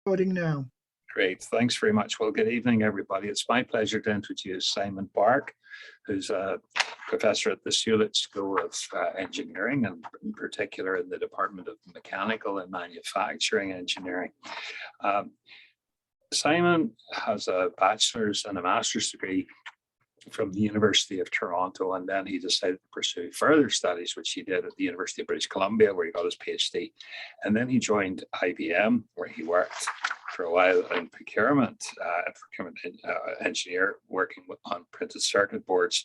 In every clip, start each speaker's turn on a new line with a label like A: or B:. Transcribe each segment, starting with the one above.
A: Recording now.
B: Great, thanks very much. Well, good evening, everybody. It's my pleasure to introduce Simon Park, who's a professor at the Hewlett School of Engineering, and in particular in the Department of Mechanical and Manufacturing Engineering. Simon has a bachelor's and a master's degree from the University of Toronto, and then he decided to pursue further studies, which he did at the University of British Columbia, where he got his PhD. And then he joined IBM, where he worked for a while in procurement, engineer, working on printed circuit boards.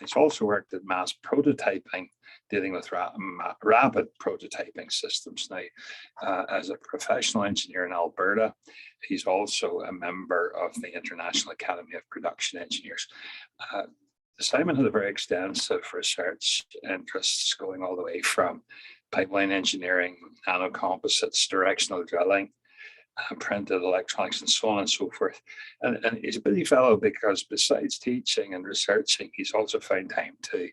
B: He's also worked at mass prototyping, dealing with rapid prototyping systems. Now, as a professional engineer in Alberta, he's also a member of the International Academy of Production Engineers. Simon has a very extensive research interests, going all the way from pipeline engineering, nanocomposites, directional drilling, printed electronics, and so on and so forth. And he's a busy fellow because besides teaching and researching, he's also found time to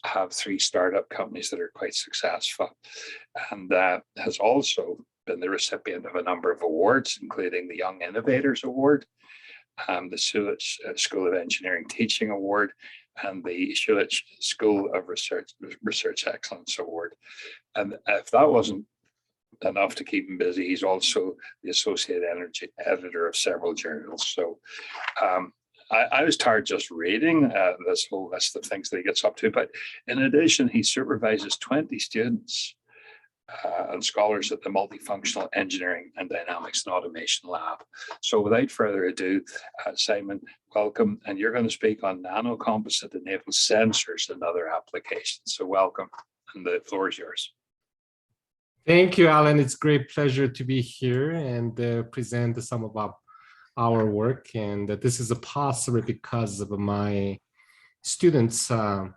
B: have 3 startup companies that are quite successful, and has also been the recipient of a number of awards, including the Young Innovators Award, the Hewlett School of Engineering Teaching Award, and the Hewlett School of Research Excellence Award. And if that wasn't enough to keep him busy, he's also the associate editor of several journals. So I was tired just reading this whole list of things that he gets up to, but in addition, he supervises 20 students and scholars at the Multifunctional Engineering and Dynamics and Automation Lab. So without further ado, Simon, welcome. And you're going to speak on nanocomposite enabled sensors and other applications. So welcome, and the floor is yours.
C: Thank you, Alan. It's a great pleasure to be here and present some of our work. And this is possible because of my students. So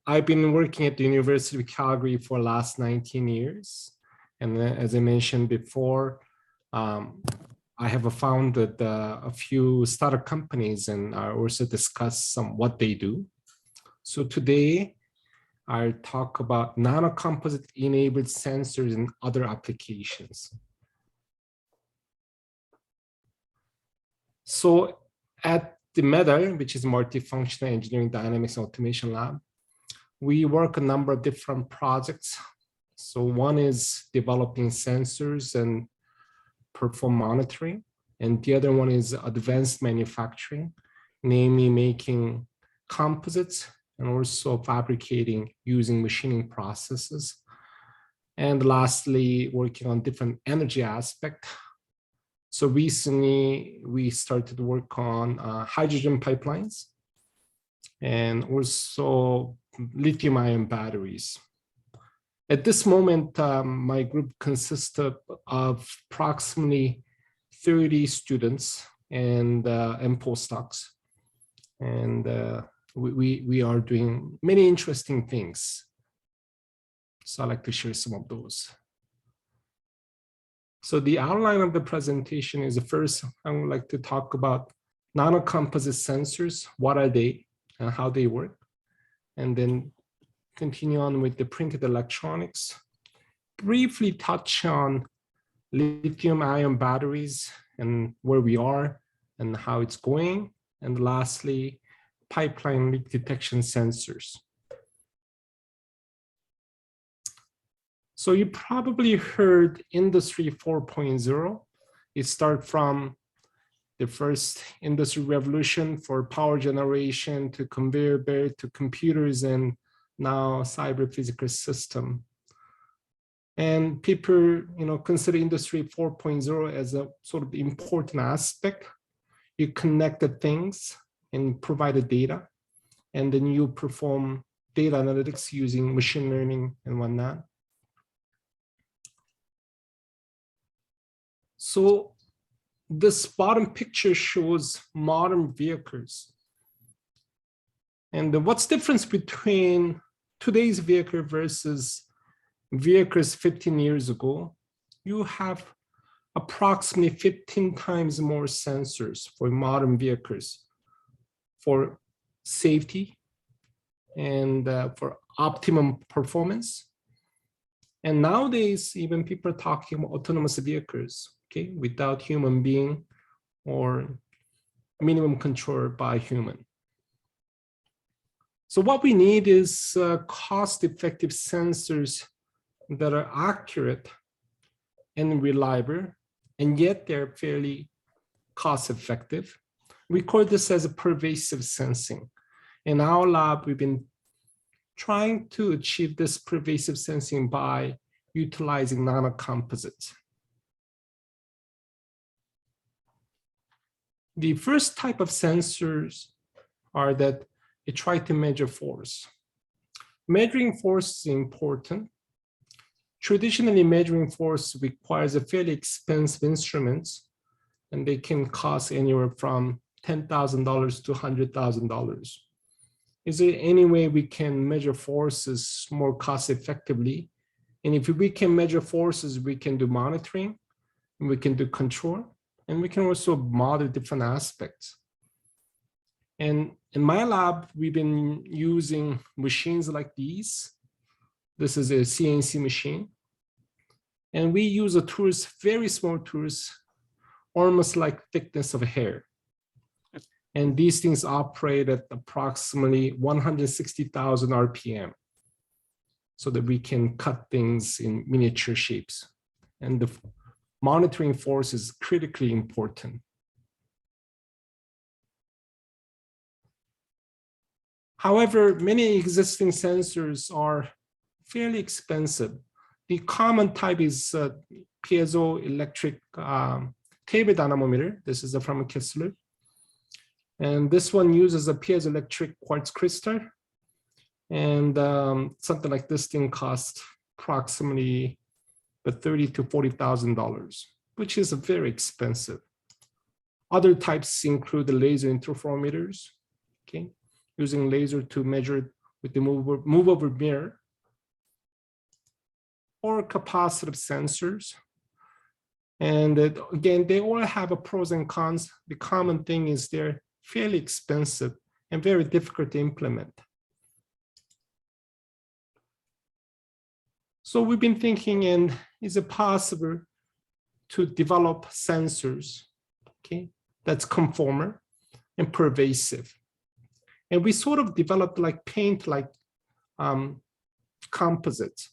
C: I've been working at the University of Calgary for the last 19 years. And as I mentioned before, I have founded a few startup companies, and I also discuss what they do. So today, I'll talk about nanocomposite enabled sensors and other applications. So at the MEDAL, which is Multifunctional Engineering Dynamics and Automation Lab, we work a number of different projects. So one is developing sensors and perform monitoring, and the other one is advanced manufacturing, namely making composites and also fabricating using machining processes. And lastly, working on different energy aspects. So recently, we started to work on hydrogen pipelines and also lithium-ion batteries. At this moment, my group consists of approximately 30 students and postdocs. And we are doing many interesting things. So I'd like to share some of those. So the outline of the presentation is, first, I would like to talk about nanocomposite sensors. What are they and how they work? And then continue on with the printed electronics. Briefly touch on lithium-ion batteries and where we are and how it's going. And lastly, pipeline leak detection sensors. So you probably heard Industry 4.0. It started from the first industry revolution for power generation to conveyor belt to computers and now cyber physical system. And people, consider Industry 4.0 as a sort of important aspect. You connect the things and provide the data, and then you perform data analytics using machine learning and whatnot. So this bottom picture shows modern vehicles. And what's the difference between today's vehicle versus vehicles 15 years ago? You have approximately 15 times more sensors for modern vehicles for safety and for optimum performance. And nowadays, even people are talking about autonomous vehicles, okay, without human being or minimum control by human. So what we need is cost-effective sensors that are accurate and reliable, and yet they're fairly cost-effective. We call this as a pervasive sensing. In our lab, we've been trying to achieve this pervasive sensing by utilizing nanocomposites. The first type of sensors are that they try to measure force. Measuring force is important. Traditionally, measuring force requires a fairly expensive instruments, and they can cost anywhere from $10,000 to $100,000. Is there any way we can measure forces more cost effectively? And if we can measure forces, we can do monitoring, and we can do control, and we can also model different aspects. And in my lab, we've been using machines like these. This is a CNC machine. And we use a tools, very small tools, almost like thickness of hair. And these things operate at approximately 160,000 RPM so that we can cut things in miniature shapes. And the monitoring force is critically important. However, many existing sensors are fairly expensive. The common type is piezoelectric table dynamometer. This is from Kessler. And this one uses a piezoelectric quartz crystal. And something like this thing costs approximately $30,000 to $40,000, which is very expensive. Other types include the laser interferometers, okay, using laser to measure with the movable mirror, or capacitive sensors. And again, they all have a pros and cons. The common thing is they're fairly expensive and very difficult to implement. So we've been thinking, and is it possible to develop sensors, okay, that's conformal and pervasive? And we sort of developed like paint, like composites.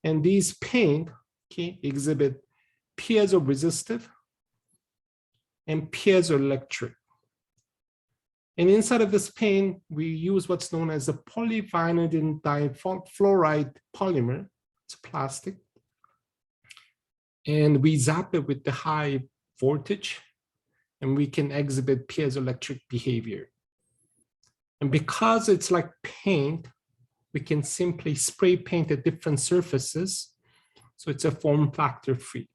C: And these paint, okay, exhibit piezoresistive and piezoelectric. And inside of this paint, we use what's known as a polyvinylidene difluoride polymer. It's plastic. And we zap it with the high voltage, and we can exhibit piezoelectric behavior. And because it's like paint, we can simply spray paint at different surfaces. So it's a form factor free.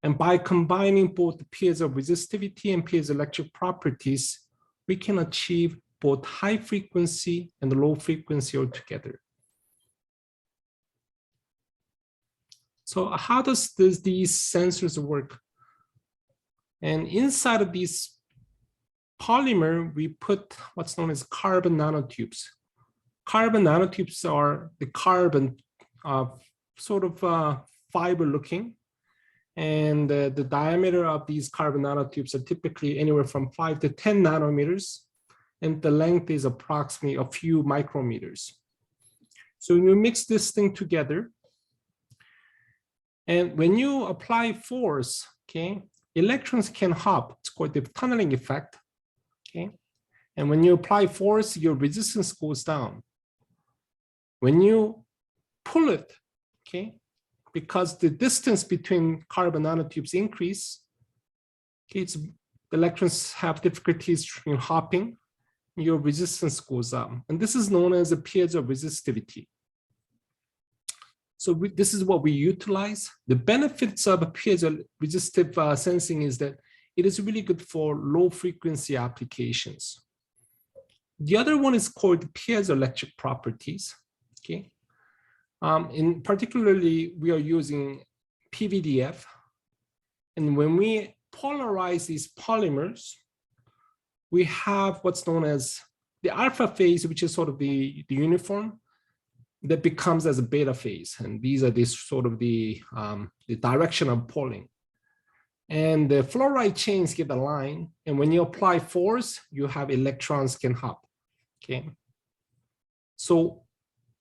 C: And by combining both the piezoresistivity and piezoelectric properties, we can achieve both high frequency and low frequency altogether. So how does these sensors work? And inside of these polymer, we put what's known as carbon nanotubes. Carbon nanotubes are the carbon sort of fiber looking. And the diameter of these carbon nanotubes are typically anywhere from 5 to 10 nanometers. And the length is approximately a few micrometers. So when you mix this thing together, and when you apply force, okay, electrons can hop. It's called the tunneling effect. Okay. And when you apply force, your resistance goes down. When you pull it, okay, because the distance between carbon nanotubes increase, okay, the electrons have difficulties in hopping, your resistance goes up. And this is known as a piezoresistivity. So this is what we utilize. The benefits of a piezoresistive sensing is that it is really good for low frequency applications. The other one is called piezoelectric properties. Okay. In particularly, we are using PVDF. And when we polarize these polymers, we have what's known as the alpha phase, which is sort of the uniform. that becomes as a beta phase. And these are this sort of the direction of pulling. And the fluoride chains get aligned. And when you apply force, you have electrons can hop. Okay. So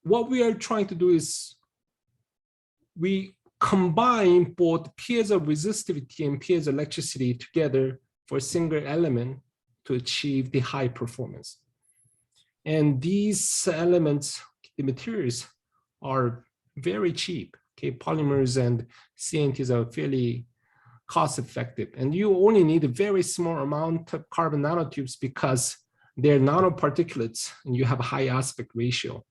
C: what we are trying to do is we combine both piezoresistivity and piezoelectricity together for a single element to achieve the high performance. And these elements, the materials, are very cheap. Okay, polymers and CNTs are fairly cost effective, and you only need a very small amount of carbon nanotubes because they're nanoparticulates and you have a high aspect ratio.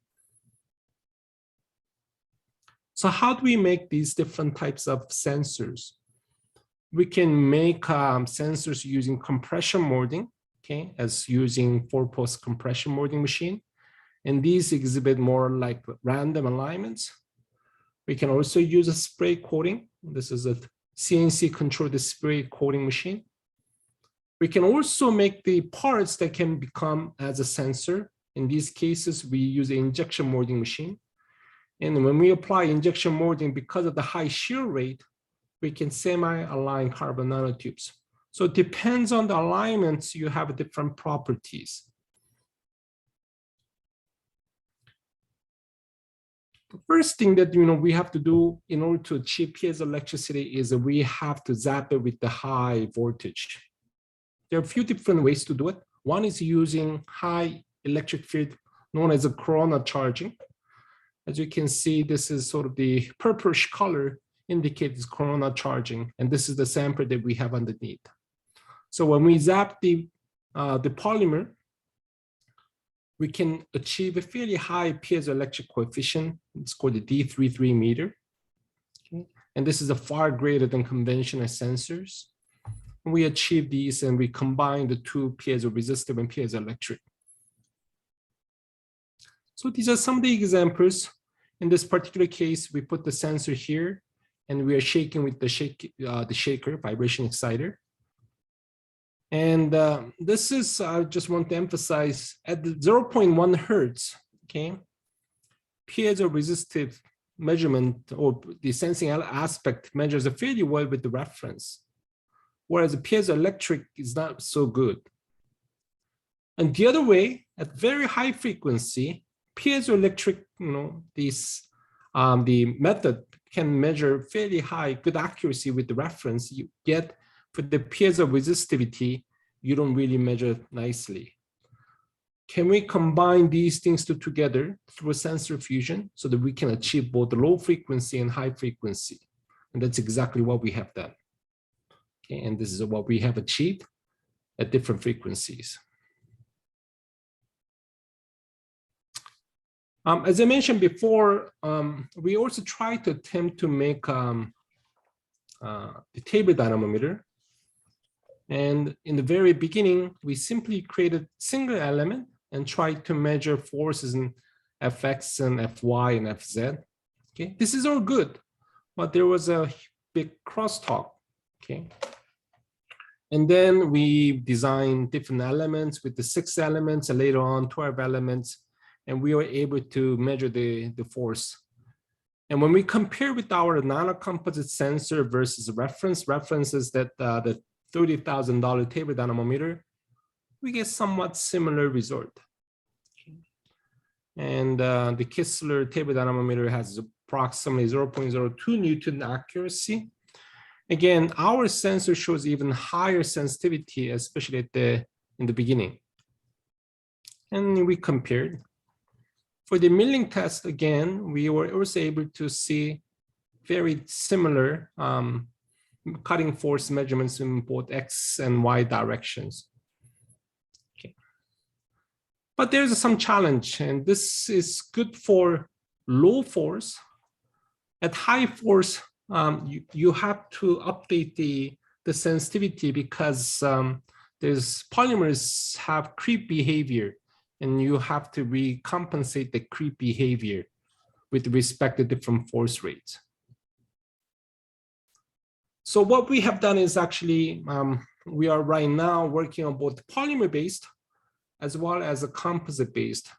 C: So how do we make these different types of sensors? We can make sensors using compression molding, okay, as using 4-post compression molding machine. And these exhibit more like random alignments. We can also use a spray coating. This is a CNC controlled spray coating machine. We can also make the parts that can become as a sensor. In these cases, we use an injection molding machine. And when we apply injection molding, because of the high shear rate, we can semi-align carbon nanotubes. So it depends on the alignments, you have different properties. The first thing that we have to do in order to achieve piezoelectricity is that we have to zap it with the high voltage. There are a few different ways to do it. One is using high electric field known as a corona charging. As you can see, this is sort of the purplish color indicates corona charging, and this is the sample that we have underneath. So when we zap the polymer, we can achieve a fairly high piezoelectric coefficient. It's called the D33 meter. Okay. And this is a far greater than conventional sensors. And we achieve these and we combine the two piezoresistive and piezoelectric. So these are some of the examples. In this particular case, we put the sensor here and we are shaking with the shaker, vibration exciter. And this is, I just want to emphasize, at the 0.1 hertz, okay, piezoresistive measurement or the sensing aspect measures fairly well with the reference, whereas the piezoelectric is not so good. And the other way, at very high frequency, piezoelectric, the method can measure fairly high, good accuracy with the reference. You get for the piezoresistivity, you don't really measure nicely. Can we combine these things together through a sensor fusion so that we can achieve both the low frequency and high frequency? And that's exactly what we have done. Okay, and this is what we have achieved at different frequencies. As I mentioned before, we also try to attempt to make the table dynamometer. And in the very beginning, we simply created single element and tried to measure forces in Fx and Fy and Fz. Okay, this is all good, but there was a big crosstalk. Okay, and then we designed different elements with the 6 elements and later on 12 elements, and we were able to measure the force. And when we compare with our nanocomposite sensor versus reference is that the $30,000 table dynamometer, we get somewhat similar result. Okay. And the Kistler table dynamometer has approximately 0.02 Newton accuracy. Again, our sensor shows even higher sensitivity, especially in the beginning. And we compared. For the milling test, again, we were also able to see very similar cutting force measurements in both X and Y directions. Okay. But there's some challenge, and this is good for low force. At high force, you have to update the sensitivity because there's polymers have creep behavior, and you have to recompensate the creep behavior with respect to different force rates. So what we have done is actually, we are right now working on both polymer-based as well as a composite-based.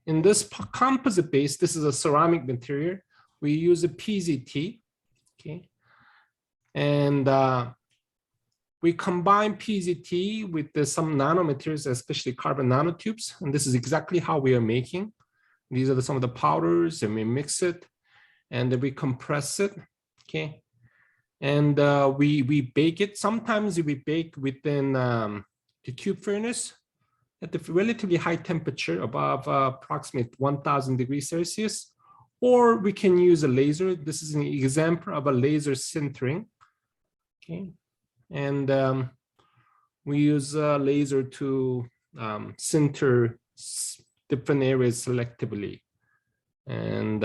C: In this composite base, this is a ceramic material. We use a PZT, okay? And we combine PZT with some nanomaterials, especially carbon nanotubes. And this is exactly how we are making. These are some of the powders, and we mix it, and then we compress it, okay? And we bake it. Sometimes we bake within the tube furnace at the relatively high temperature, above approximately 1000 degrees Celsius, or we can use a laser. This is an example of a laser sintering, okay? And we use a laser to sinter different areas selectively. And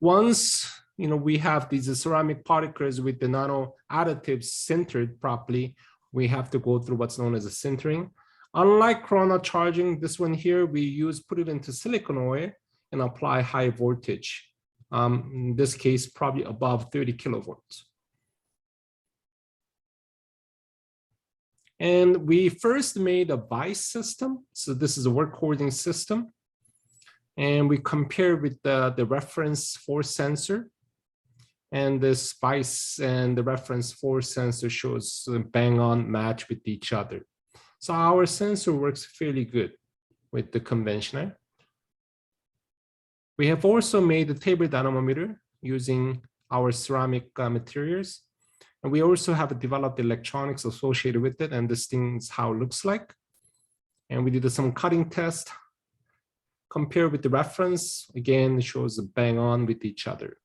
C: once we have these ceramic particles with the nano additives sintered properly, we have to go through what's known as a sintering. Unlike corona charging, this one here, we put it into silicone oil and apply high voltage. In this case, probably above 30 kilovolts. And we first made a vice system. So this is a work holding system. And we compare with the reference force sensor. And this vice and the reference force sensor shows a bang on match with each other. So our sensor works fairly good with the conventional. We have also made a table dynamometer using our ceramic materials. And we also have developed electronics associated with it. And this thing is how it looks like. And we did some cutting test. Compare with the reference. Again, it shows a bang on with each other.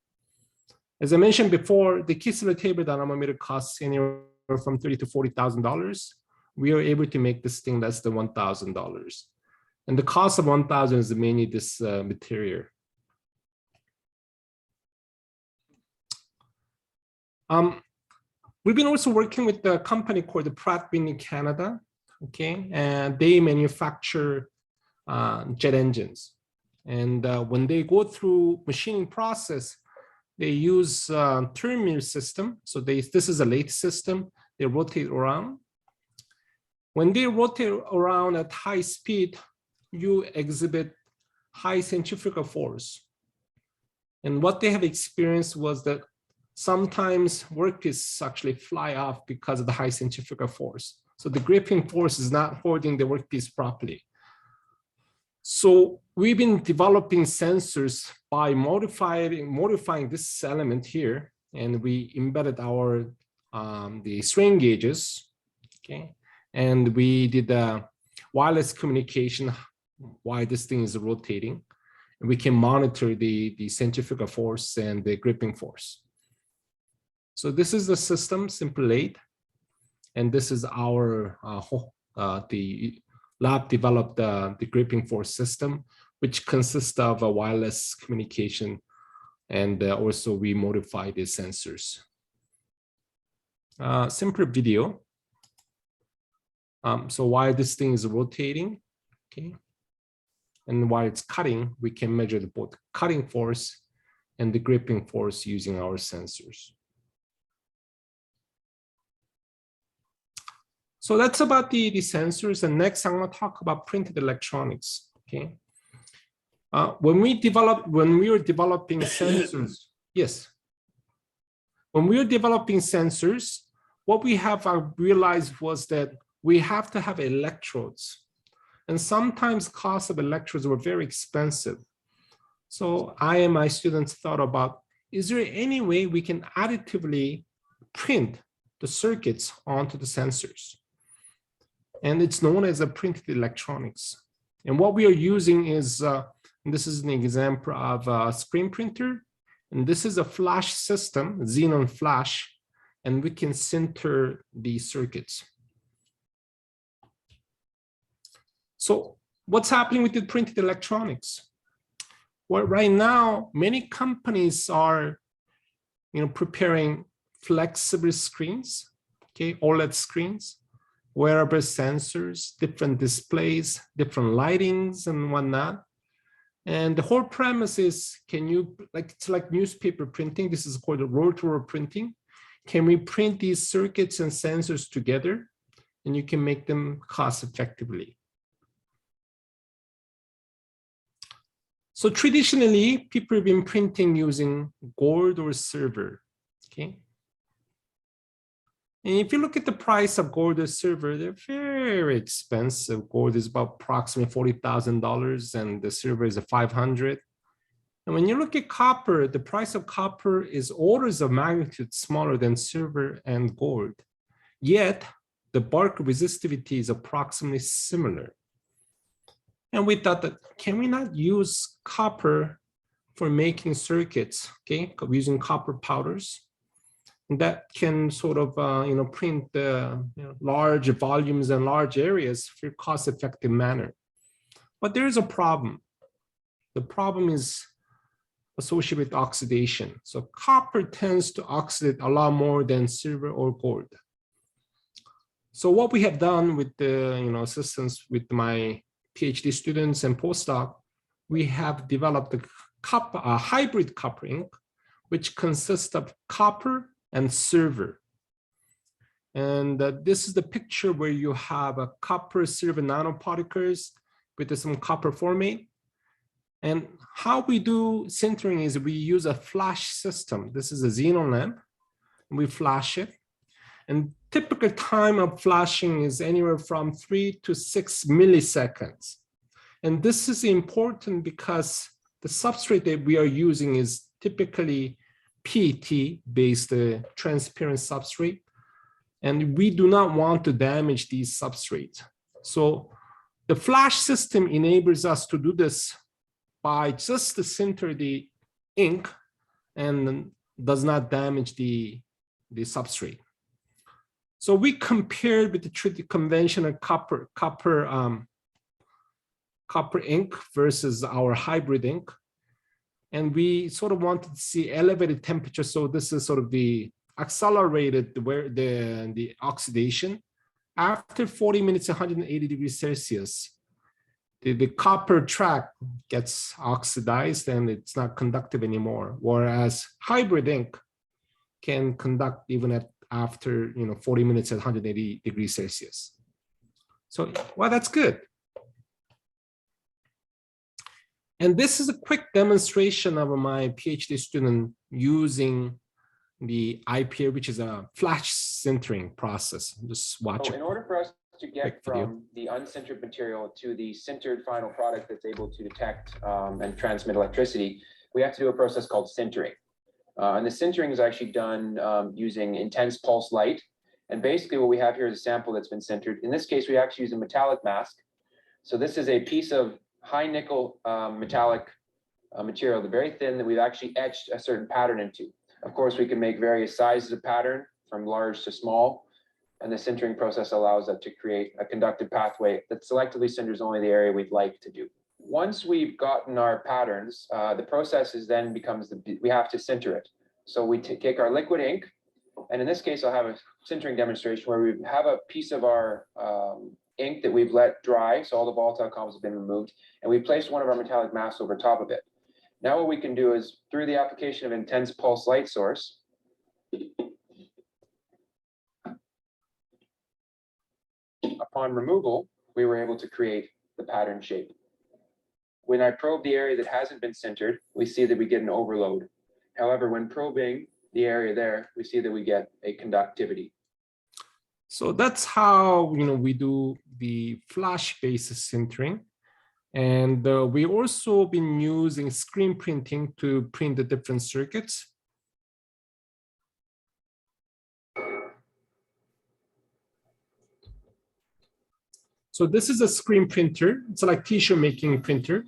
C: As I mentioned before, the Kistler table dynamometer costs anywhere from $30,000 to $40,000. We are able to make this thing less than $1,000. And the cost of $1,000 is mainly this material. We've been also working with a company called the Pratt in Canada, okay? And they manufacture jet engines. And when they go through machining process, they use turn mill system. So this is a lathe system. They rotate around. When they rotate around at high speed, you exhibit high centrifugal force. And what they have experienced was that sometimes workpieces actually fly off because of the high centrifugal force. So the gripping force is not holding the workpiece properly. So we've been developing sensors by modifying this element here, and we embedded our the strain gauges, okay? And we did wireless communication while this thing is rotating. And we can monitor the centrifugal force and the gripping force. So this is the system, simple lathe. And this is our the lab developed the gripping force system, which consists of a wireless communication, and also we modify the sensors. Simple video. So while this thing is rotating, okay, and while it's cutting, we can measure both cutting force and the gripping force using our sensors. So that's about the sensors. And next, I'm going to talk about printed electronics. Okay. When we were developing sensors, yes. When we were developing sensors, what we have realized was that we have to have electrodes. And sometimes cost of electrodes were very expensive. So I and my students thought about, is there any way we can additively print the circuits onto the sensors? And it's known as a printed electronics. And what we are using is, this is an example of a screen printer. And this is a flash system, xenon flash, and we can sinter the circuits. So what's happening with the printed electronics? Well, right now, many companies are preparing flexible screens, okay, OLED screens, wearable sensors, different displays, different lightings and whatnot. And the whole premise is, it's like newspaper printing. This is called roll-to-roll printing. Can we print these circuits and sensors together and you can make them cost effectively. So traditionally, people have been printing using gold or silver, okay? And if you look at the price of gold or silver, they're very expensive. Gold is about approximately $40,000 and the silver is $500. And when you look at copper, the price of copper is orders of magnitude smaller than silver and gold. Yet the bulk resistivity is approximately similar. And we thought that, can we not use copper for making circuits, okay, using copper powders? And that can sort of, print the large volumes and large areas for a cost-effective manner. But there is a problem. The problem is associated with oxidation. So copper tends to oxidate a lot more than silver or gold. So what we have done with the assistance with my PhD students and postdoc, we have developed a hybrid copper ink, which consists of copper and silver. And this is the picture where you have a copper silver nanoparticles with some copper formate. And how we do sintering is we use a flash system. This is a xenon lamp. We flash it. And typical time of flashing is anywhere from 3 to 6 milliseconds. And this is important because the substrate that we are using is typically PET-based transparent substrate. And we do not want to damage these substrates. So the flash system enables us to do this by just to sinter the ink and does not damage the substrate. So we compared with the conventional copper ink versus our hybrid ink. And we sort of wanted to see elevated temperature. So this is sort of the accelerated the oxidation. After 40 minutes, 180 degrees Celsius, the copper track gets oxidized and it's not conductive anymore. Whereas hybrid ink can conduct even after 40 minutes at 180 degrees Celsius. So, well, that's good. And this is a quick demonstration of my PhD student using the IPA, which is a flash sintering process. Just watch it.
A: In order for us to get from the unsintered material to the sintered final product that's able to detect and transmit electricity, we have to do a process called sintering. And the sintering is actually done using intense pulse light. And basically what we have here is a sample that's been sintered. In this case, we actually use a metallic mask. So this is a piece of high nickel metallic material, very thin, that we've actually etched a certain pattern into. Of course, we can make various sizes of pattern from large to small. And the sintering process allows us to create a conductive pathway that selectively sinters only the area we'd like to do. Once we've gotten our patterns, the process is then becomes, we have to sinter it. So we take our liquid ink, and in this case, I'll have a sintering demonstration where we have a piece of our ink that we've let dry, so all the volatile compounds have been removed, and we placed one of our metallic masks over top of it. Now what we can do is, through the application of intense pulse light source, upon removal, we were able to create the pattern shape. When I probe the area that hasn't been sintered, we see that we get an overload. However, when probing the area there, we see that we get a conductivity.
C: So that's how we do the flash-based sintering. And we also been using screen printing to print the different circuits. So this is a screen printer. It's like tissue making printer.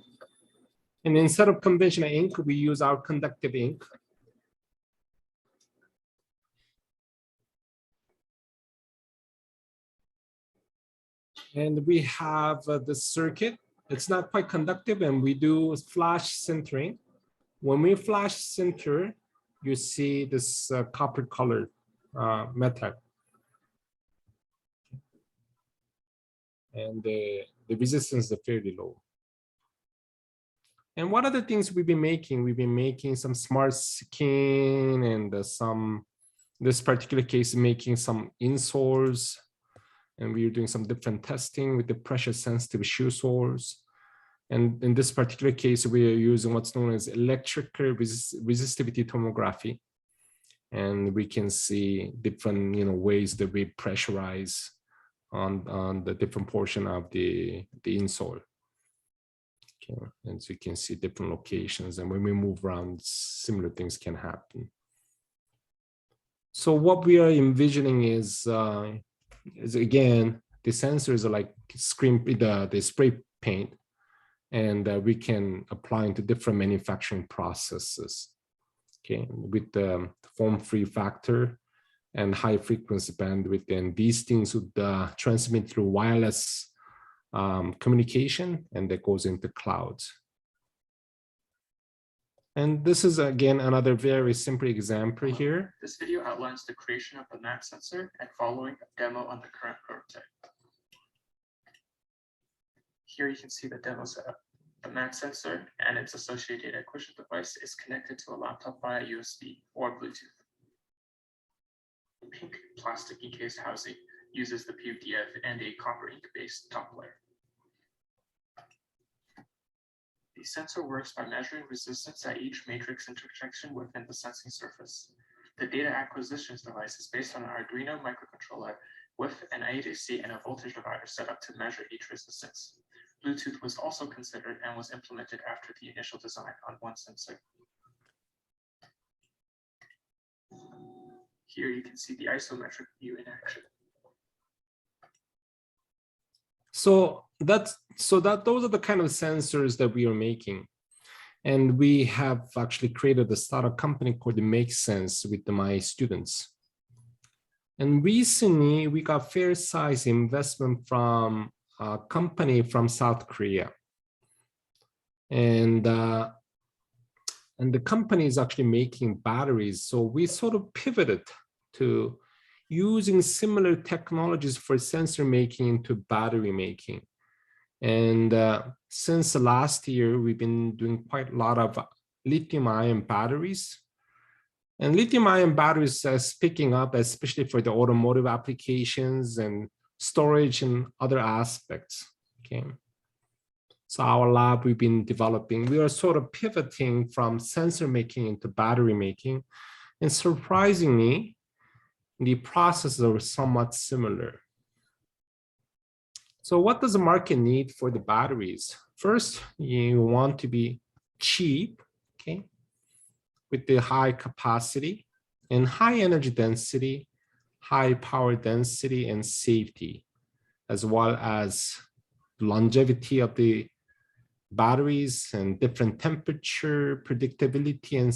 C: And instead of conventional ink, we use our conductive ink. And we have the circuit. It's not quite conductive, and we do flash sintering. When we flash sinter, you see this copper colored metal. And the resistance is fairly low. And what other things we've been making? We've been making some smart skin and this particular case, making some insoles. And we are doing some different testing with the pressure sensitive shoe soles. And in this particular case, we are using what's known as electrical resistivity tomography. And we can see different ways that we pressurize on the different portion of the insole. Okay. And so you can see different locations, and when we move around, similar things can happen. So what we are envisioning is again, the sensors are like the spray paint, and we can apply into different manufacturing processes. Okay, with the foam-free factor and high frequency bandwidth, and these things would transmit through wireless communication, and that goes into clouds. And this is again another very simple example here.
D: This video outlines the creation of the MAC sensor and following a demo on the current prototype. Here you can see the demo setup. The MAC sensor and its associated acquisition device is connected to a laptop via USB or Bluetooth. The pink plastic encased housing uses the PVDF and a copper ink-based top layer. The sensor works by measuring resistance at each matrix intersection within the sensing surface. The data acquisition device is based on an Arduino microcontroller with an IoTs and a voltage divider set up to measure each resistance. Bluetooth was also considered and was implemented after the initial design on one sensor. Here you can see the isometric view in action.
C: So those are the kind of sensors that we are making. And we have actually created a startup company called Make Sense with my students. And recently we got fair size investment from a company from South Korea. And the company is actually making batteries. So we sort of pivoted to using similar technologies for sensor making into battery making. And since last year, we've been doing quite a lot of lithium-ion batteries. And lithium-ion batteries is picking up, especially for the automotive applications and storage and other aspects. Okay. So our lab, we've been developing, we are sort of pivoting from sensor making into battery making. And surprisingly, the processes are somewhat similar. So what does the market need for the batteries? First, you want to be cheap, okay, with the high capacity and high energy density, high power density, and safety, as well as longevity of the batteries and different temperature, predictability, and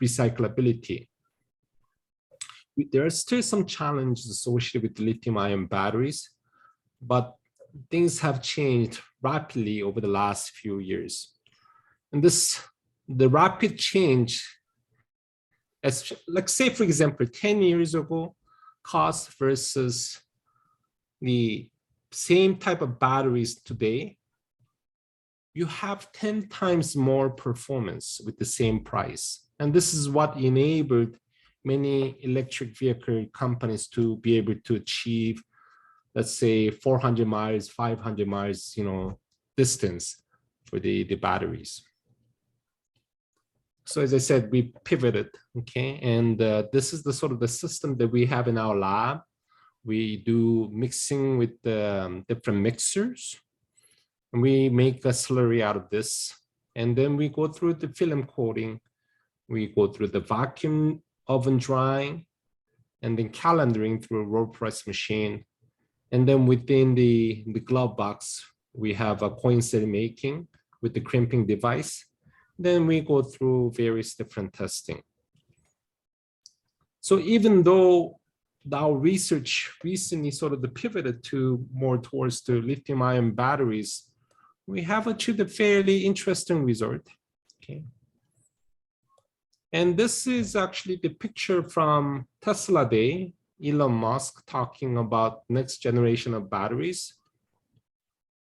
C: recyclability. There are still some challenges associated with lithium-ion batteries, but things have changed rapidly over the last few years. And the rapid change, as like say, for example, 10 years ago, cost versus the same type of batteries today, you have 10 times more performance with the same price. And this is what enabled many electric vehicle companies to be able to achieve, let's say 400 miles, 500 miles, distance for the batteries. So as I said, we pivoted, okay? And this is the sort of the system that we have in our lab. We do mixing with different mixers, and we make a slurry out of this. And then we go through the film coating, we go through the vacuum oven drying, and then calendaring through a roll press machine. And then within the glove box, we have a coin cell making with the crimping device. Then we go through various different testing. So even though our research recently sort of pivoted to more towards the lithium-ion batteries, we have achieved a fairly interesting result. Okay. And this is actually the picture from Tesla Day, Elon Musk talking about next generation of batteries.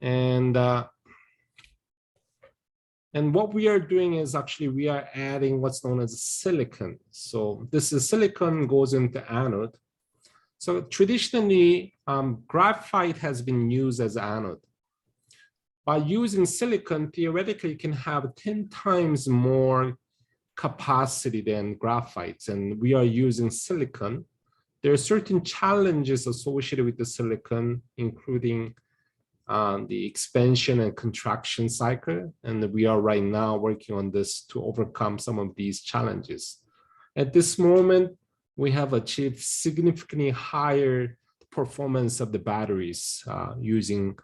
C: And what we are doing is actually we are adding what's known as silicon. So this is silicon goes into anode. So traditionally, graphite has been used as anode. By using silicon, theoretically, you can have 10 times more capacity than graphites, and we are using silicon. There are certain challenges associated with the silicon, including the expansion and contraction cycle, and we are right now working on this to overcome some of these challenges. At this moment, we have achieved significantly higher performance of the batteries using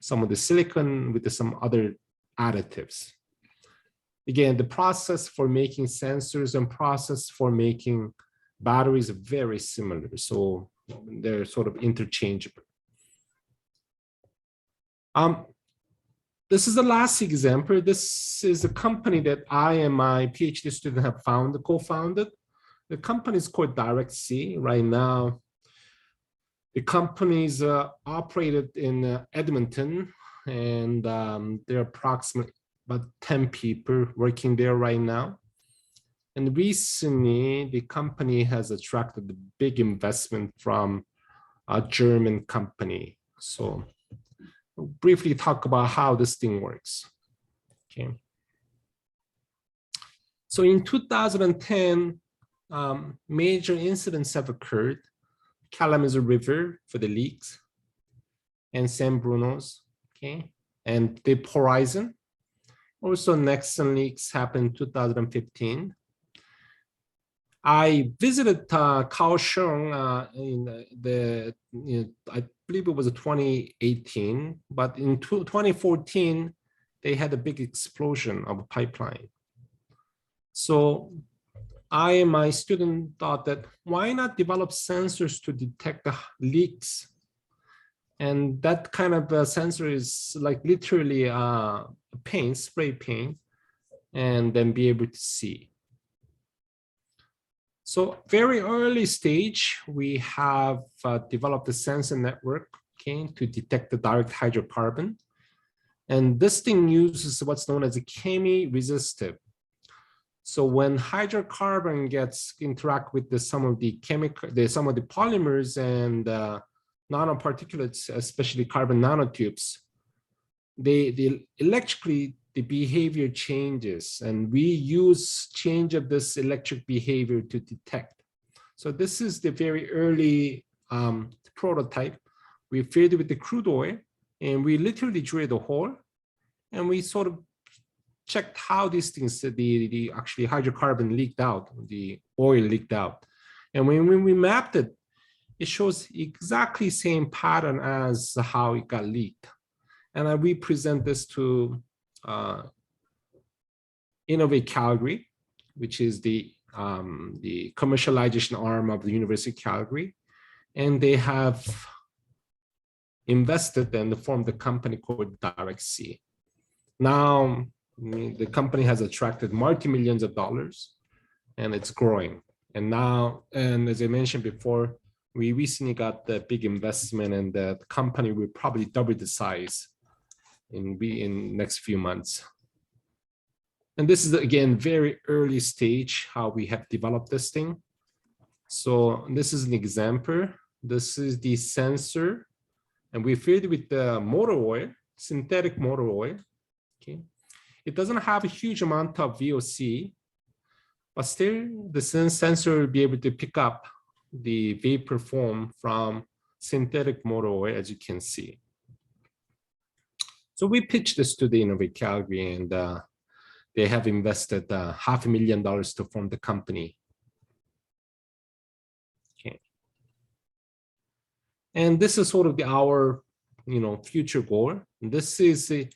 C: some of the silicon with some other additives. Again, the process for making sensors and process for making batteries are very similar, so they're sort of interchangeable. This is the last example. This is a company that I and my PhD student have co-founded. The company is called DirectC. Right now, the company is operated in Edmonton, and there are approximately about 10 people working there right now. And recently, the company has attracted a big investment from a German company. So we'll briefly talk about how this thing works. Okay. So in 2010, major incidents have occurred. Kalamazoo River for the leaks, and San Bruno's, okay, and Deep Horizon. Also, Nexon leaks happened in 2015. I visited Kaohsiung in I believe it was 2018, but in 2014, they had a big explosion of a pipeline. So I and my student thought that why not develop sensors to detect the leaks? And that kind of a sensor is like literally paint, spray paint, and then be able to see. So very early stage, we have developed a sensor network, okay, to detect the direct hydrocarbon. And this thing uses what's known as a chemi-resistive. So when hydrocarbon gets interact with some of the polymers and nanoparticulates, especially carbon nanotubes, electrically the behavior changes, and we use change of this electric behavior to detect. So this is the very early prototype. We filled it with the crude oil, and we literally drilled a hole, and we sort of checked how these things, the actually hydrocarbon leaked out, the oil leaked out. And when we mapped it, it shows exactly same pattern as how it got leaked. And we present this to Innovate Calgary, which is the commercialization arm of the University of Calgary. And they have invested and formed a company called DirectC. Now, the company has attracted multi-millions of dollars, and it's growing. And now, and as I mentioned before, we recently got the big investment, and the company will probably double the size in next few months. And this is, again, very early stage how we have developed this thing. So this is an example. This is the sensor, and we filled it with the motor oil, synthetic motor oil. Okay. It doesn't have a huge amount of VOC, but still the sensor will be able to pick up the vapor form from synthetic motor oil, as you can see. So we pitched this to the Innovate Calgary, and they have invested $500,000 to form the company. Okay. And this is sort of our, future goal. This is the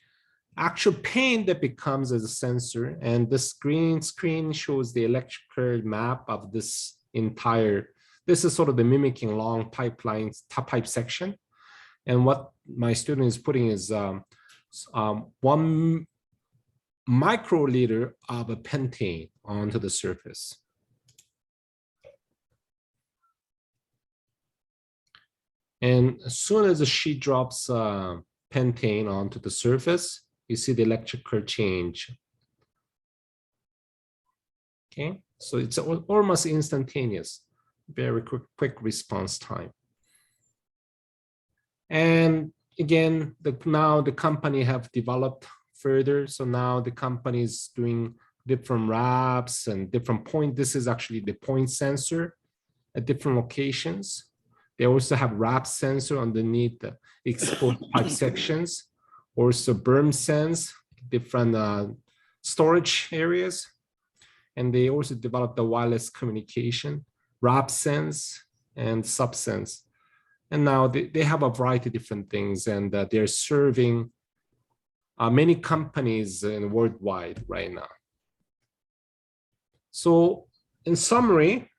C: actual paint that becomes as a sensor, and this green screen shows the electrical map of this entire. This is sort of the mimicking long pipelines, pipe section. And what my student is putting is 1 microliter of a pentane onto the surface. And as soon as the sheet drops pentane onto the surface, you see the electrical change. Okay, so it's almost instantaneous. very quick response time. And again, now the company have developed further. So now the company is doing different wraps and different point. This is actually the point sensor at different locations. They also have wrap sensor underneath the exposed pipe sections, also berm sense, different storage areas. And they also developed the wireless communication, wrap sense and subsense. And now they have a variety of different things, and they're serving many companies worldwide right now. So in summary,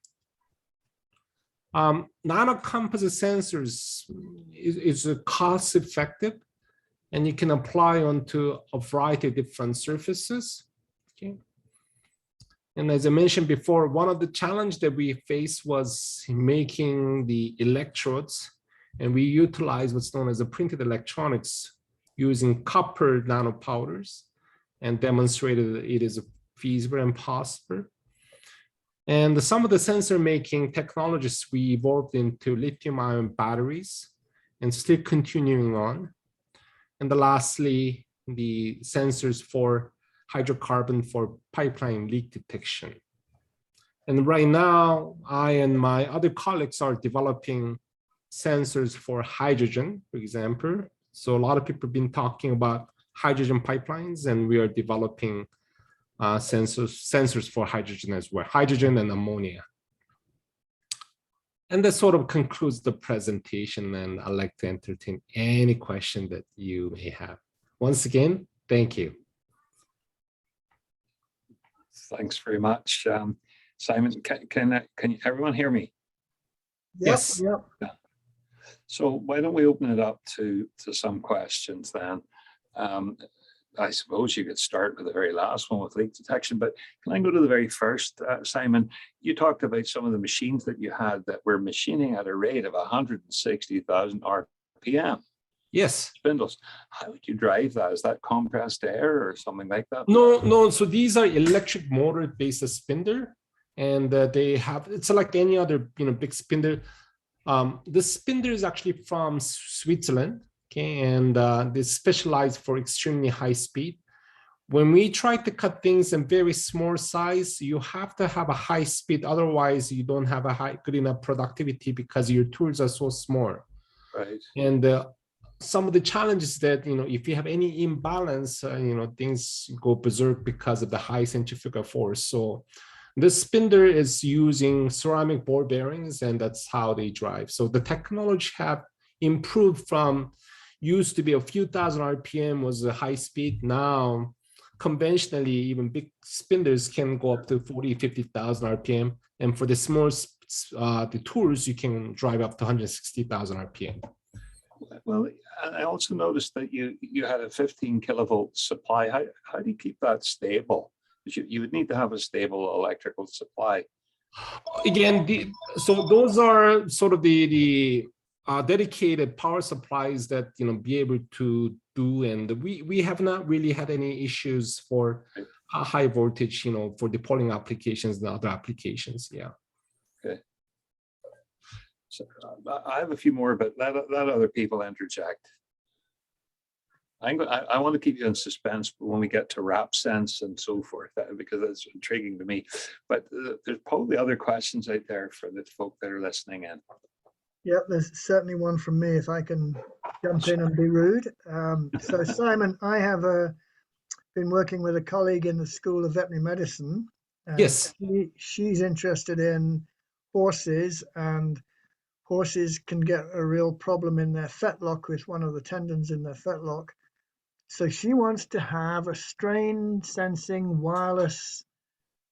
C: nanocomposite sensors is cost effective, and you can apply onto a variety of different surfaces. Okay. And as I mentioned before, one of the challenges that we faced was making the electrodes, and we utilize what's known as a printed electronics using copper nanopowders, and demonstrated that it is feasible and possible. And some of the sensor making technologies we evolved into lithium-ion batteries and still continuing on. And lastly, the sensors for hydrocarbon for pipeline leak detection. And right now, I and my other colleagues are developing sensors for hydrogen, for example. So a lot of people have been talking about hydrogen pipelines, and we are developing sensors for hydrogen as well, hydrogen and ammonia. And that sort of concludes the presentation, and I'd like to entertain any question that you may have. Once again, thank you.
B: Thanks very much. Simon, can everyone hear me?
C: Yes.
E: Yep.
B: Yeah. So why don't we open it up to some questions then? I suppose you could start with the very last one with leak detection, but can I go to the very first, Simon? You talked about some of the machines that you had that were machining at a rate of 160,000 RPM.
C: Yes.
B: Spindles. How would you drive that? Is that compressed air or something like that?
C: No. So these are electric motor based spindle, and they have, it's like any other big spindle. The spindle is actually from Switzerland. Okay, and they specialize for extremely high speed. When we try to cut things in very small size, you have to have a high speed. Otherwise, you don't have a good enough productivity because your tools are so small.
B: Right.
C: And some of the challenges that, if you have any imbalance, things go berserk because of the high centrifugal force. So the spindle is using ceramic ball bearings, and that's how they drive. So the technology have improved from used to be a few thousand RPM was a high speed. Now, conventionally, even big spindles can go up to 40, 50,000 RPM. And for the small the tools, you can drive up to 160,000 RPM.
B: Well, I also noticed that you had a 15 kilovolt supply. How do you keep that stable? You would need to have a stable electrical supply.
C: Again, so those are sort of the dedicated power supplies that be able to do, and we have not really had any issues for high voltage, for the polling applications and other applications. Yeah.
B: Okay. So I have a few more, but let other people interject. I want to keep you in suspense when we get to wrap sense and so forth, because that's intriguing to me. But there's probably other questions out there for the folk that are listening in.
E: Yep, there's certainly one from me if I can jump in and be rude. So Simon, I have been working with a colleague in the School of Veterinary Medicine.
C: Yes.
E: She's interested in horses, and horses can get a real problem in their fetlock with one of the tendons in their fetlock. So she wants to have a strain sensing wireless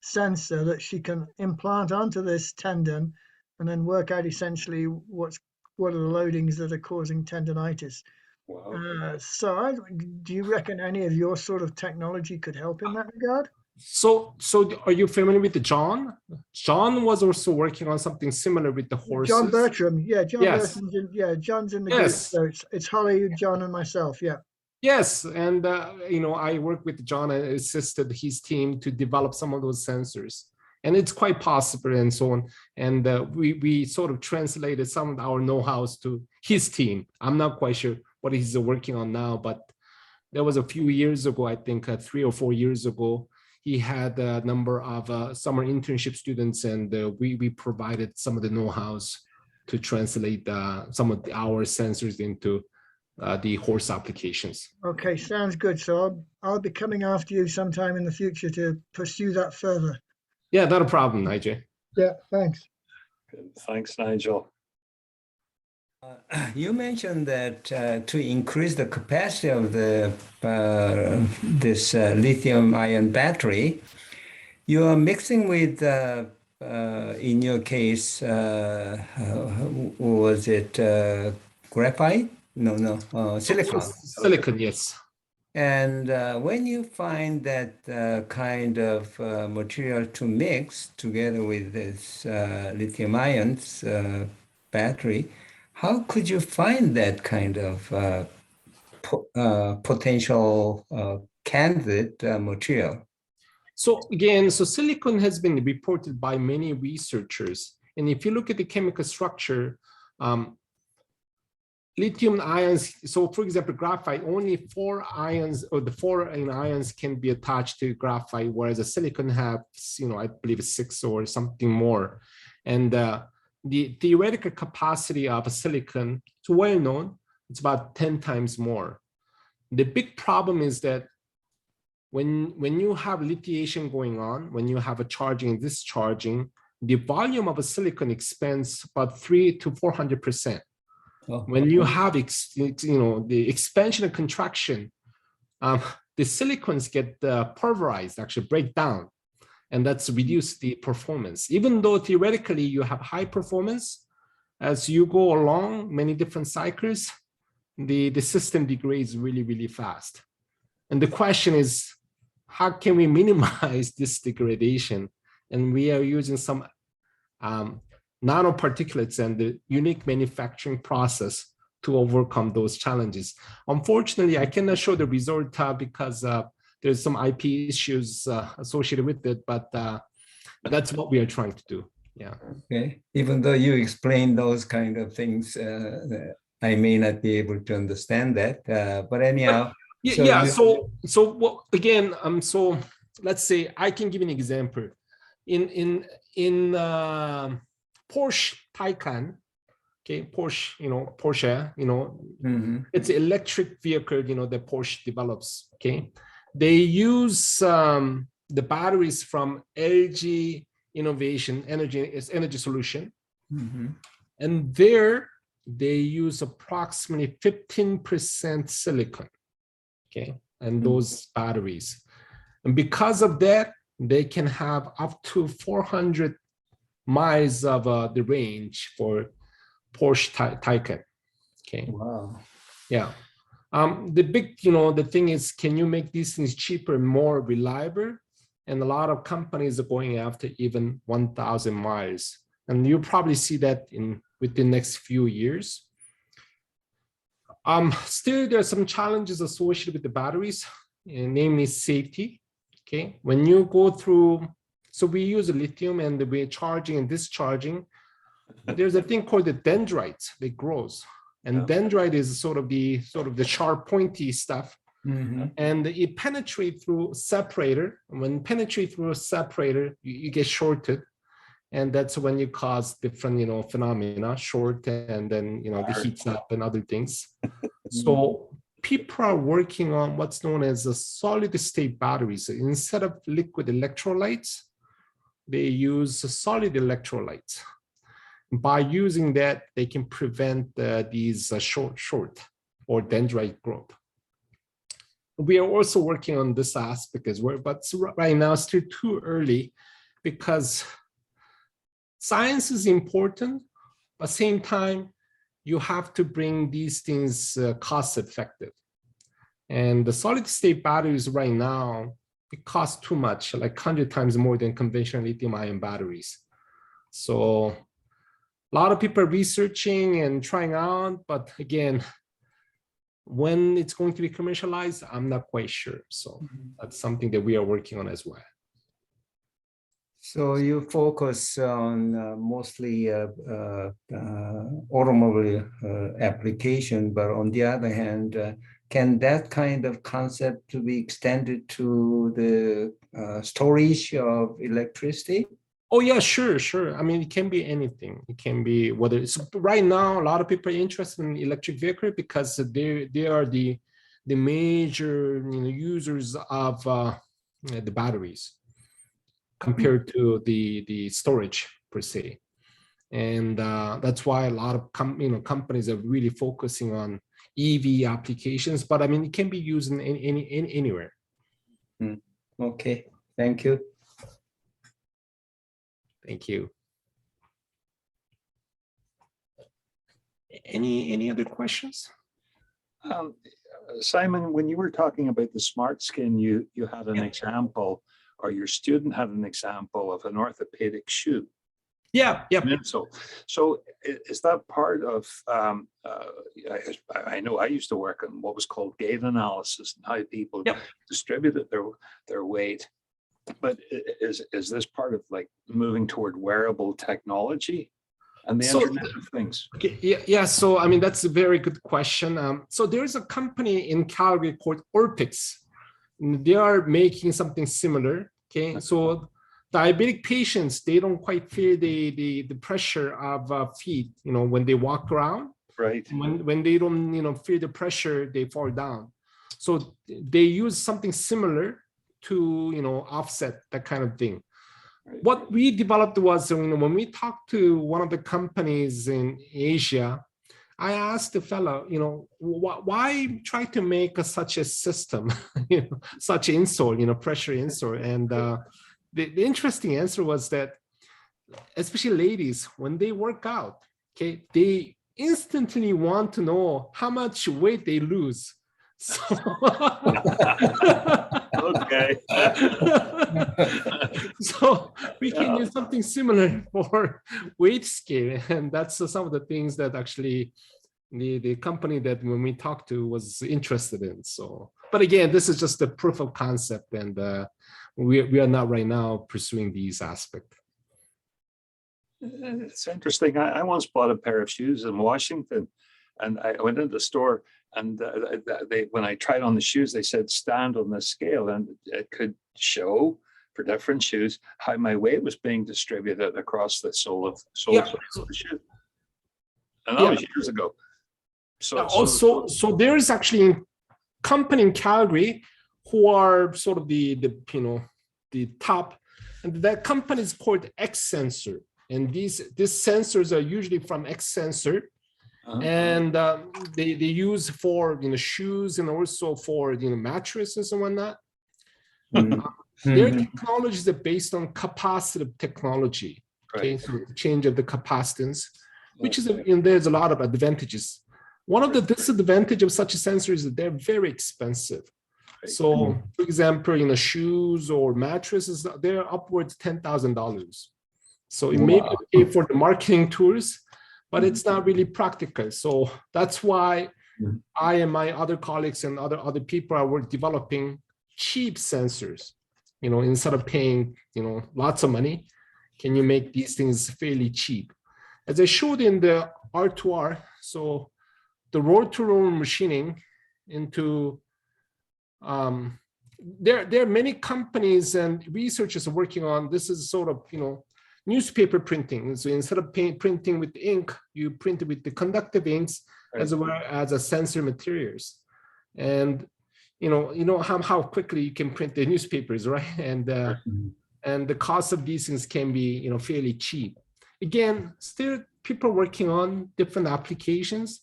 E: sensor that she can implant onto this tendon and then work out essentially what are the loadings that are causing tendonitis.
B: Wow.
E: So do you reckon any of your sort of technology could help in that regard?
C: So are you familiar with John? John was also working on something similar with the horses.
E: John Bertram, yeah, John
C: Yes.
E: Bertram's John's in the
C: Yes.
E: group. So it's Holly, John, and myself. Yeah.
C: Yes, and I work with John and assisted his team to develop some of those sensors. and it's quite possible and so on. And we sort of translated some of our know-hows to his team. I'm not quite sure what he's working on now, but there was a few years ago, I think 3 or 4 years ago, he had a number of summer internship students, and we provided some of the know-hows to translate some of our sensors into the horse applications.
E: Okay, sounds good. So I'll be coming after you sometime in the future to pursue that further.
C: Yeah, not a problem, Nigel.
E: Yeah, thanks.
B: Good. Thanks, Nigel.
F: You mentioned that to increase the capacity of the this lithium-ion battery, you are mixing with, in your case, was it graphite? No, silicon.
C: Silicon, yes.
F: And when you find that kind of material to mix together with this lithium ions battery, how could you find that kind of potential candidate material?
C: So again, so silicon has been reported by many researchers. And if you look at the chemical structure, lithium ions, so for example, graphite, only 4 ions, or the 4 ions can be attached to graphite, whereas a silicon has, I believe 6 or something more. And the theoretical capacity of a silicon is well known. It's about 10 times more. The big problem is that when you have lithiation going on, when you have a charging and discharging, the volume of a silicon expands about 300 to 400%.
F: Oh.
C: When you have the expansion and contraction, the silicons get pulverized, actually break down, and that's reduced the performance. Even though theoretically you have high performance, as you go along many different cycles, the system degrades really, really fast. And the question is, how can we minimize this degradation? And we are using some nanoparticulates and the unique manufacturing process to overcome those challenges. Unfortunately, I cannot show the result because there's some IP issues associated with it, but that's what we are trying to do. Yeah.
F: Okay. Even though you explain those kind of things, I may not be able to understand that. But anyhow.
C: So what, again, so let's say I can give an example. In Porsche Taycan, okay, Porsche, it's an electric vehicle, that Porsche develops, okay. They use the batteries from LG Innovation Energy Solution, and there they use approximately 15% silicon, okay, and those batteries, and because of that, they can have up to 400 miles of the range for Porsche Taycan. Okay.
F: Wow.
C: Yeah. The big, the thing is, can you make these things cheaper, more reliable? And a lot of companies are going after even 1,000 miles, and you'll probably see that within the next few years. Still, there are some challenges associated with the batteries, namely safety. Okay, when you go through, so we use lithium and we're charging and discharging. There's a thing called the dendrites that grows, and dendrite is sort of the sharp, pointy stuff, and it penetrates through separator. When penetrate through a separator, you get shorted, and that's when you cause different phenomena, short, and then the heats up and other things. So people are working on what's known as a solid state batteries. Instead of liquid electrolytes, they use solid electrolytes. By using that, they can prevent these short or dendrite growth. We are also working on this aspect as well, but right now it's still too early because science is important, but at the same time, you have to bring these things cost effective. And the solid state batteries right now, it costs too much, like 100 times more than conventional lithium ion batteries. So a lot of people are researching and trying out, but again, when it's going to be commercialized, I'm not quite sure. So that's something that we are working on as well.
F: So you focus on mostly automobile application, but on the other hand, can that kind of concept to be extended to the storage of electricity?
C: Oh yeah, sure, sure. I mean, it can be anything. It can be whether it's right now. A lot of people are interested in electric vehicle because they are the major users of the batteries compared to the storage per se, and that's why a lot of companies are really focusing on EV applications. But I mean, it can be used in anywhere.
F: Okay, thank you.
C: Thank you. Any other questions?
B: Simon, when you were talking about the smart skin, you had an example, or your student had an example of an orthopedic shoe.
C: Yeah, yeah.
B: So is that part of, I know I used to work on what was called gait analysis and how people distributed their weight. But is this part of like moving toward wearable technology and the Internet of Things?
C: Okay, yeah. So I mean, that's a very good question. So there is a company in Calgary called Orpix. They are making something similar. Okay, so diabetic patients, they don't quite feel the pressure of feet, when they walk around.
B: Right.
C: When they don't, feel the pressure, they fall down. So they use something similar to, offset that kind of thing.
B: Right.
C: What we developed was, when we talked to one of the companies in Asia, I asked the fellow, why try to make such a system, such insole, pressure insole, and the interesting answer was that, especially ladies, when they work out, okay, they instantly want to know how much weight they lose. So,
B: okay.
C: So we can use something similar for weight scale, and that's some of the things that actually the company that when we talked to was interested in. So, but again, this is just a proof of concept, and we are not right now pursuing these aspects.
B: It's interesting. I once bought a pair of shoes in Washington, and I went into the store, and when I tried on the shoes, they said stand on the scale, and it could show for different shoes how my weight was being distributed across the sole of the shoe. And that was years ago. So
C: there is actually a company in Calgary who are sort of the top, and that company is called X Sensor, and these sensors are usually from X Sensor, and they use for shoes and also for mattresses and whatnot. Their technologies are based on capacitive technology. Okay,
B: right.
C: so change of the capacitance, which is there's a lot of advantages. One of the disadvantages of such a sensor is that they're very expensive. Right. So, for example, shoes or mattresses, they're upwards $10,000. So it may be okay for the marketing tours, but it's not really practical. So that's why I and my other colleagues and other people are developing cheap sensors. Instead of paying lots of money, can you make these things fairly cheap? As I showed in the R2R, so the roll-to-roll machining into there are many companies and researchers working on this. Is sort of newspaper printing. So instead of printing with ink, you print it with the conductive inks, right, as well as a sensor materials. And how quickly you can print the newspapers, right? And the cost of these things can be fairly cheap. Again, still people working on different applications,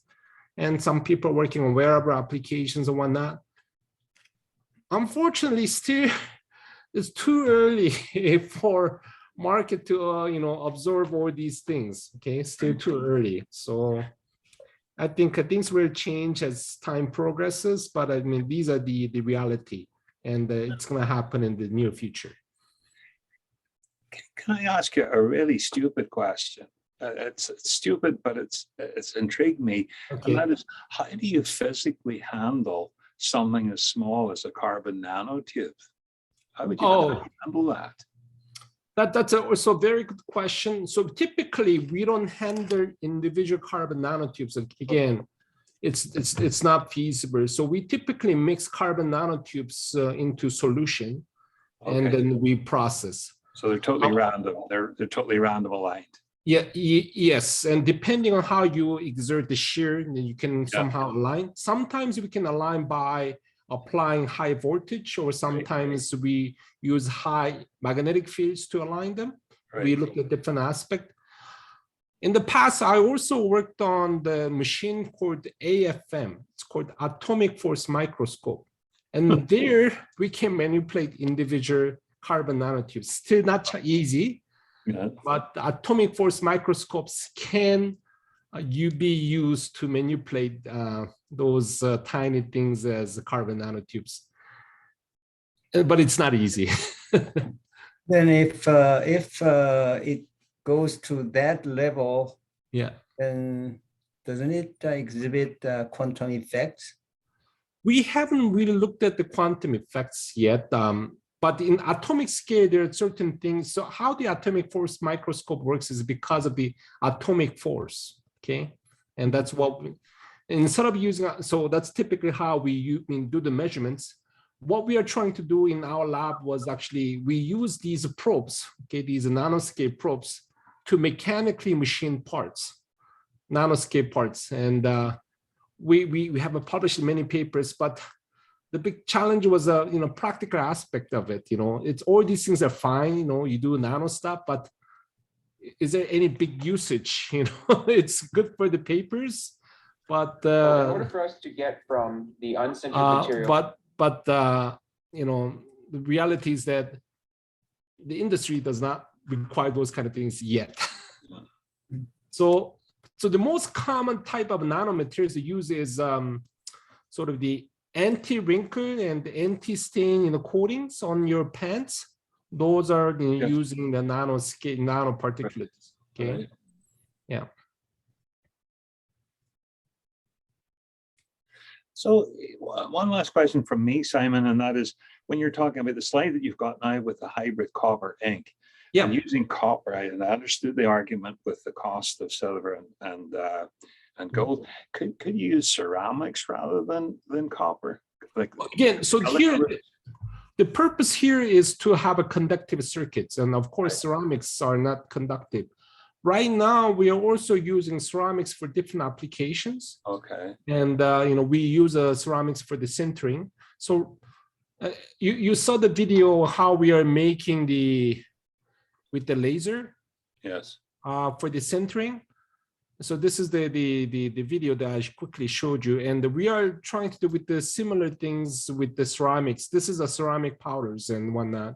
C: and some people working on wearable applications and whatnot. Unfortunately, still it's too early for market to absorb all these things. Okay, still too early. So I think things will change as time progresses, but I mean these are the reality, and it's going to happen in the near future.
B: Can I ask you a really stupid question? It's stupid, but it's intrigued me. Okay. And that is, how do you physically handle something as small as a carbon nanotube? How would you handle that?
C: That's also a very good question. So typically we don't handle individual carbon nanotubes. Again, it's not feasible. So we typically mix carbon nanotubes into solution, and then we process.
B: So they're totally random. They're totally random aligned.
C: Yeah, yes, and depending on how you exert the shear, you can somehow align. Sometimes we can align by applying high voltage, or sometimes we use high magnetic fields to align them. We look at different aspects. In the past, I also worked on the machine called AFM. It's called atomic force microscope. And there we can manipulate individual carbon nanotubes. Still not easy, but atomic force microscopes can be used to manipulate those tiny things as carbon nanotubes. But it's not easy.
F: Then if it goes to that level, then doesn't it exhibit quantum effects?
C: We haven't really looked at the quantum effects yet, but in atomic scale, there are certain things. So how the atomic force microscope works is because of the atomic force, okay? And that's what, instead of using, so that's typically how we do the measurements. What we are trying to do in our lab was actually, we use these probes, okay, these nanoscale probes, to mechanically machine parts, nanoscale parts. And we have published many papers, but the big challenge was practical aspect of it. It's all these things are fine, you do nano stuff, but is there any big usage? It's good for the papers, but
A: in order for us to get from the unsintered material,
C: but the reality is that the industry does not require those kind of things yet. So the most common type of nanomaterials used is sort of the anti-wrinkle and anti-stain coatings on your pants. Those are using the nanoparticles. Okay. Yeah.
B: So one last question from me, Simon, and that is, when you're talking about the slide that you've got now with the hybrid copper ink, and using copper, I understood the argument with the cost of silver and gold. Could you use ceramics rather than copper?
C: Again, so here, the purpose here is to have a conductive circuits, and of course, ceramics are not conductive. Right now, we are also using ceramics for different applications.
B: Okay.
C: And we use ceramics for the sintering. So you saw the video how we are making with the laser.
B: Yes.
C: For the sintering. So this is the video that I quickly showed you, and we are trying to do with the similar things with the ceramics. This is a ceramic powders and whatnot.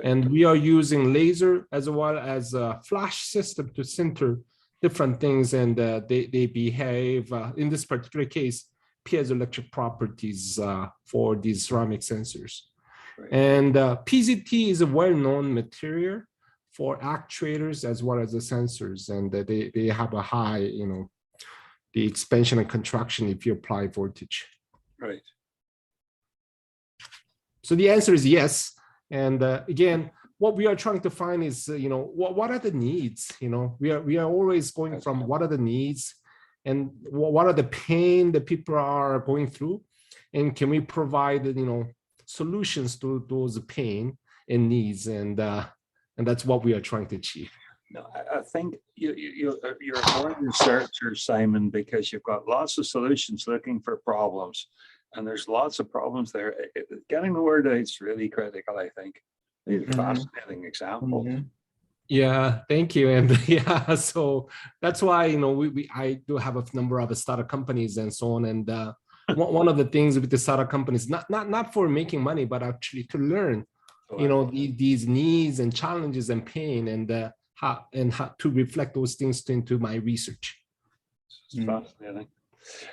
C: And we are using laser as well as a flash system to sinter different things, and they behave, in this particular case, piezoelectric properties for these ceramic sensors. And PZT is a well-known material for actuators as well as the sensors, and they have a high, the expansion and contraction if you apply voltage.
B: Right.
C: So the answer is yes. And again, what we are trying to find is, what are the needs? We are always going from what are the needs and what are the pain that people are going through, and can we provide, solutions to those pain and needs, and that's what we are trying to achieve.
B: No, I think you're a born researcher, Simon, because you've got lots of solutions looking for problems. And there's lots of problems there. Getting the word out is really critical, I think. These are fascinating examples.
C: Yeah, thank you. And yeah, so that's why, I do have a number of startup companies and so on. And one of the things with the startup companies, not for making money, but actually to learn, these needs and challenges and pain, and how to reflect those things into my research.
B: It's fascinating.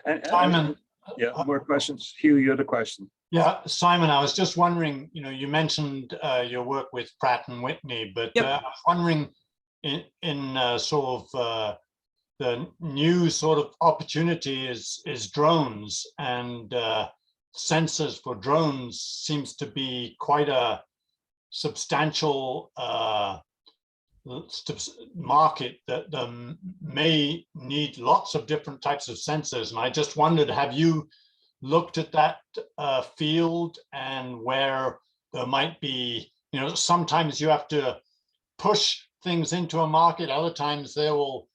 B: And
G: Simon.
B: Yeah, more questions. Hugh, you had a question.
G: Yeah, Simon, I was just wondering, you mentioned your work with Pratt & Whitney, but I was wondering in sort of the new sort of opportunity is drones, and sensors for drones seems to be quite a substantial market that may need lots of different types of sensors. And I just wondered, have you looked at that field and where there might be, sometimes you have to push things into a market, other times they'll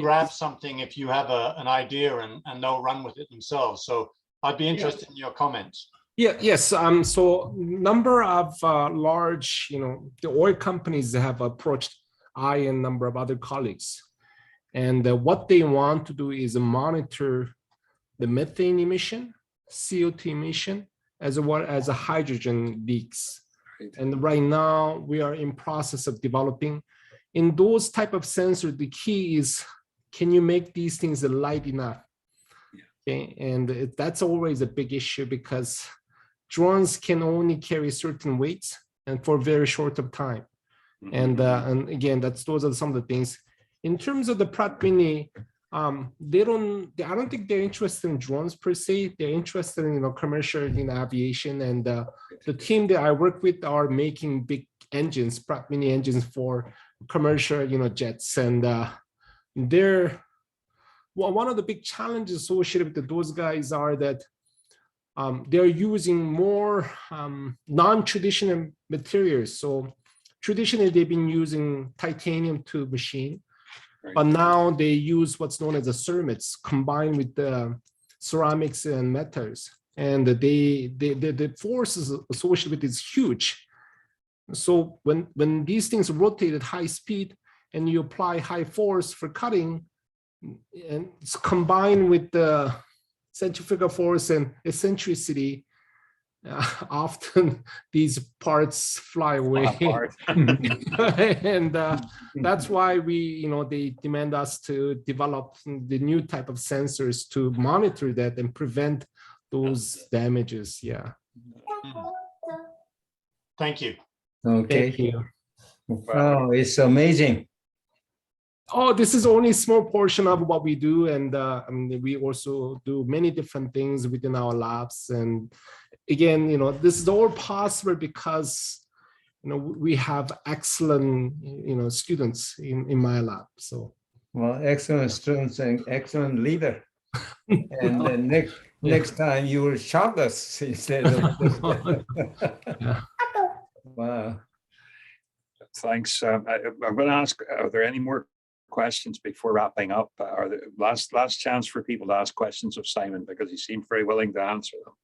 G: grab something if you have an idea and they'll run with it themselves. So I'd be interested in your comments.
C: Yes. So number of large, the oil companies have approached I and a number of other colleagues, and what they want to do is monitor the methane emission, CO2 emission, as well as a hydrogen leaks. Right. And right now we are in process of developing. In those type of sensors, the key is, can you make these things light enough? Okay, and that's always a big issue because drones can only carry certain weights and for very short of time. And again, those are some of the things. In terms of the Pratt Mini, I don't think they're interested in drones per se. They're interested in commercial aviation, and the team that I work with are making big engines, Pratt Mini engines for commercial jets, and one of the big challenges associated with those guys are that they're using more non-traditional materials. So traditionally they've been using titanium to machine, but now they use what's known as the ceramics combined with the ceramics and metals, and the forces associated with it is huge. So when these things rotate at high speed and you apply high force for cutting, and it's combined with the centrifugal force and eccentricity, often these parts fly away. And that's why they demand us to develop the new type of sensors to monitor that and prevent those damages. Yeah.
G: Thank you.
F: Okay.
C: Thank you.
F: Wow, it's amazing.
C: Oh, this is only a small portion of what we do, and we also do many different things within our labs. And again, this is all possible because we have excellent students in my lab. So
F: well, excellent students and excellent leader. And then next time you will shout us instead of
C: yeah.
F: Wow.
B: Thanks. I'm going to ask, are there any more questions before wrapping up? Are there last chance for people to ask questions of Simon, because he seemed very willing to answer them.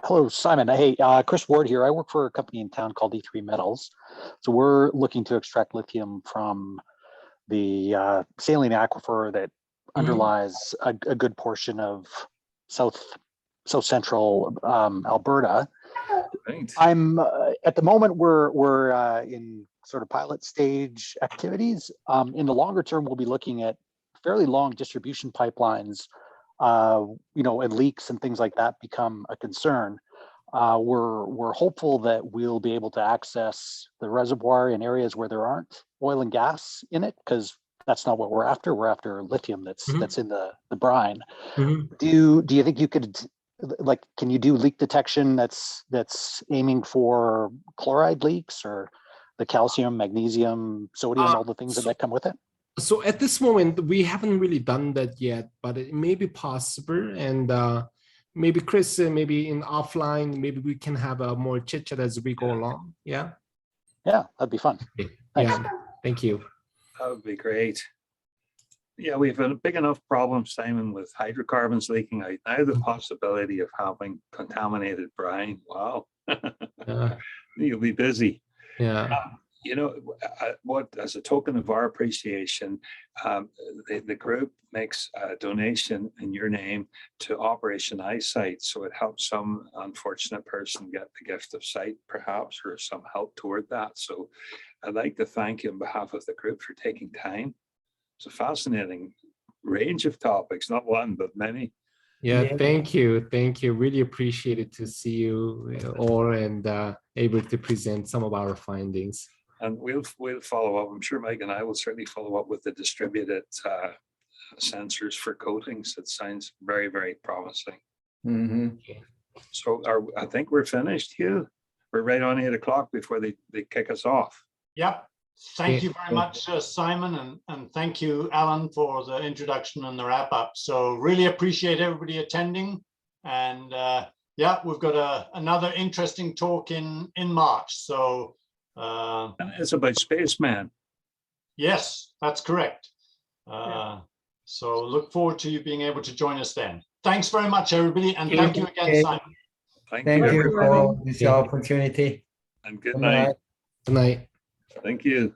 H: Hello, Simon. Hey, Chris Ward here. I work for a company in town called E3 Metals. So we're looking to extract lithium from the saline aquifer that underlies a good portion of south central Alberta.
B: Right.
H: I'm at the moment we're in sort of pilot stage activities. In the longer term, we'll be looking at fairly long distribution pipelines, and leaks and things like that become a concern. We're hopeful that we'll be able to access the reservoir in areas where there aren't oil and gas in it, because that's not what we're after. We're after lithium that's in the brine. Do you think you could, can you do leak detection that's aiming for chloride leaks or the calcium, magnesium, sodium, all the things that come with it?
C: So at this moment, we haven't really done that yet, but it may be possible. And maybe Chris, maybe in offline, maybe we can have a more chit chat as we go along. Yeah.
H: Yeah, that'd be fun.
C: Okay.
H: Thanks.
C: Yeah. Thank you.
B: That would be great. Yeah, we have a big enough problem, Simon, with hydrocarbons leaking out. Now the possibility of having contaminated brine. Wow. You'll be busy.
C: Yeah.
B: What, as a token of our appreciation, the group makes a donation in your name to Operation Eyesight. So it helps some unfortunate person get the gift of sight, perhaps, or some help toward that. So I'd like to thank you on behalf of the group for taking time. It's a fascinating range of topics, not one, but many.
C: Yeah, thank you. Thank you. Really appreciate it to see you all and able to present some of our findings.
B: And we'll follow up. I'm sure Mike and I will certainly follow up with the distributed sensors for coatings. It sounds very, very promising. So I think we're finished, Hugh. We're right on 8 o'clock before they kick us off.
G: Yep. Thank you very much, Simon, and thank you, Alan, for the introduction and the wrap up. So really appreciate everybody attending. And yeah, we've got another interesting talk in March. So
B: it's about spaceman.
G: yes, that's correct. So look forward to you being able to join us then. Thanks very much, everybody, and thank you again, Simon.
B: Thank
F: you
B: you
F: for this opportunity.
B: and good night.
C: Good night.
B: Thank you.